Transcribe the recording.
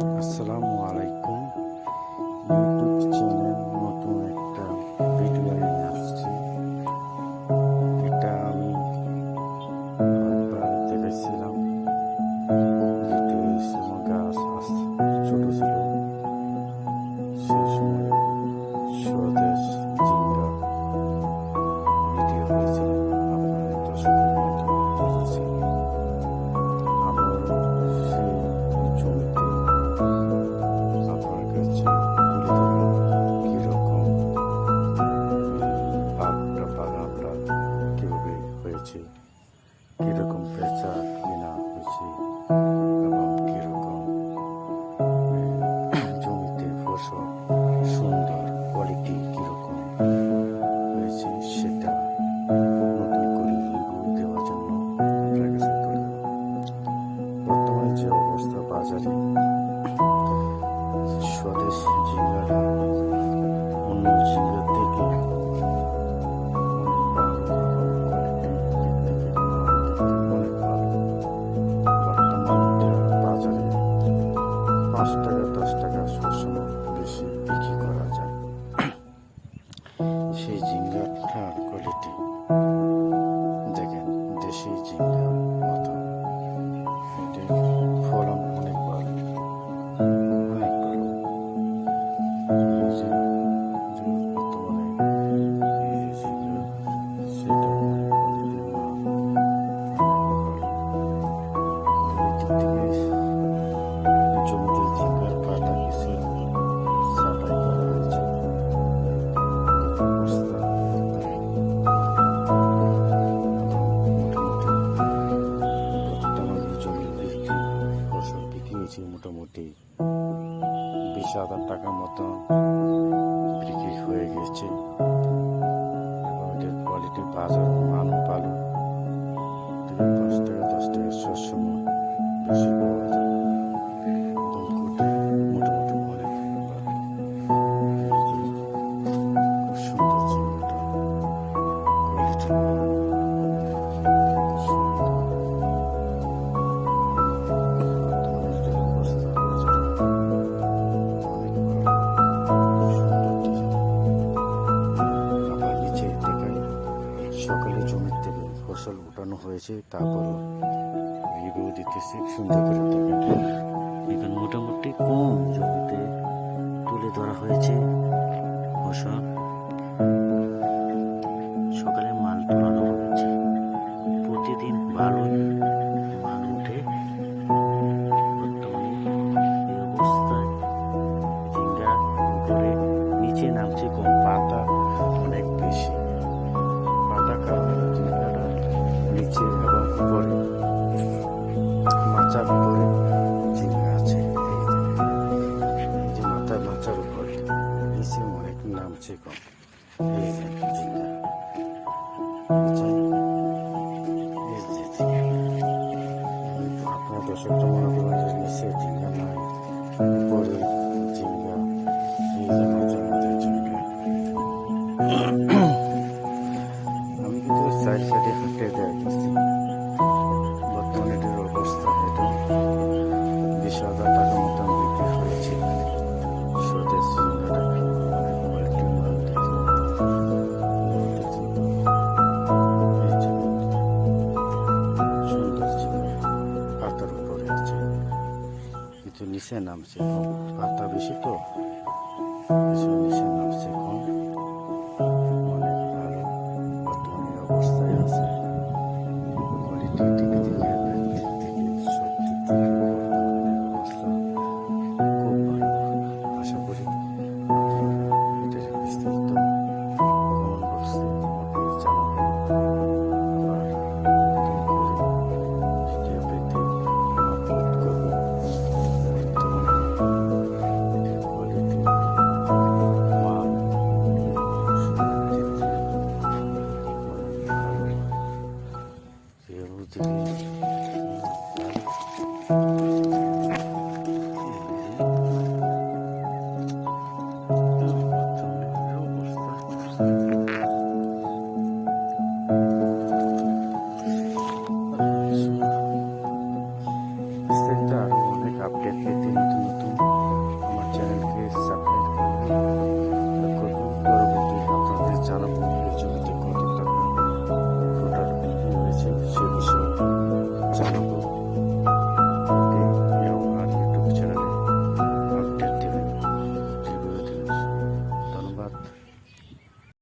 আসসালামু আলাইকুম। YouTube channel নতুন একটা ভিডিও নিয়ে আসছি। এটা আমি একবার দেখেছিলাম, যেটা এই সময় গাছ ছোট ছিল, সেই সময় স্বদেশ জিঙ্গা ভিডিও হয়েছিল। আপনাদের দর্শকের মধ্যে দেখেছি আমার সেই জমিতে আপনার কাছে তুলে ধরলাম কীরকম বাগানটা কীভাবে হয়েছে, কীরকম বেচা কেনা হয়েছে এবং কীরকম জমিতে ফসল সুন্দর কোয়ালিটি কীরকম হয়েছে সেটা নতুন করে রিভিউ দেওয়ার জন্য আপনার কাছে তুলে ধরলাম। বর্তমানে যে অবস্থা বাজারে, স্বদেশ ঝিঙ্গাটা অন্য ঝিঙ্গার থেকে অনেক ভালো এবং কোয়ালিটির দিক থেকে মান দিক থেকে অনেক ভালো। বর্তমানে এটা বাজারে 5 টাকা 10 টাকা সবসময় বেশি বিক্রি করা যায়। সেই ঝিঙ্গাটার কোয়ালিটি দেখেন, দেশি ঝিঙ্গার মতো এটির ফলন অনেক ভালো, অনেক ভালো। এই যে বর্তমানে এই যে ঝিঙ্গা, সেটা অনেক কোয়ালিটির মাল, অনেক ভালো। ওই দিক থেকে জমিতে ঝিঙ্গার পাতা কিছু ছাঁটাই করা হয়েছে। অবস্থা দেখেন, মোটামুটি বর্তমানে জমি বিক্রি ফসল বিক্রি হয়েছে মোটামুটি 20,000 টাকার মতো বিক্রি হয়ে গেছে এবং এটার কোয়ালিটি বাজার মানও ভালো। থেকে 5 টাকা 10 টাকা সবসময় বেশি পাওয়া যায়। একদম কোটি মোটামুটি অনেক ভালো। এই যে খুব সুন্দর ঝিঙ্গাটা, কোয়ালিটি ভালো, সুন্দর। বর্তমানে এটার অবস্থা বাজারে অনেক ভালো, সুন্দর ডিজাইন। আবার নিচে দেখাই, সকালে জমির থেকে ফসল উঠানো হয়েছে, তারপরও রিভিউ দিতেছি সুন্দর করে দেখেন। এখানে মোটামুটি কম জমিতে তুলে ধরা হয়েছে ফসল। সকালে মাল তোলানো হয়েছে, প্রতিদিন ভালোই মাল উঠে। বর্তমানে এই অবস্থায় ঝিঙ্গা উপরে নিচে নামছে কম, পাতা অনেক বেশি। পাতা কারণে ঝিঙ্গাটা নিচে এবং উপরে মাচার উপরে ঝিঙ্গা আছে। এই যে মাচার উপরে, নিচে অনেক নামছে কম। এই যে ঝিঙ্গা, বুঝছেন? এই যে ঝিঙ্গা। আপনার দর্শকরা মনে করবেন যে নিচে ঝিঙ্গা নাই, উপরে ঝিঙ্গা। এই যে মাঝে মাঝে ঝিঙ্গা। আমি কিন্তু সাইডে হাঁটে দেখতেছি। বর্তমানে এটার অবস্থা, এটা 20,000 টাকার মতন বিক্রি হয়েছে। স্বদেশ ঝিঙ্গাটা অনেক কোয়ালিটির মাল দেখে বলতেছি। এই যে সুন্দর ঝিঙ্গা পাতার উপরে আছে, কিন্তু নিচে নামছে কম, পাতা বেশি তো কিছু নিচে নামছে কম।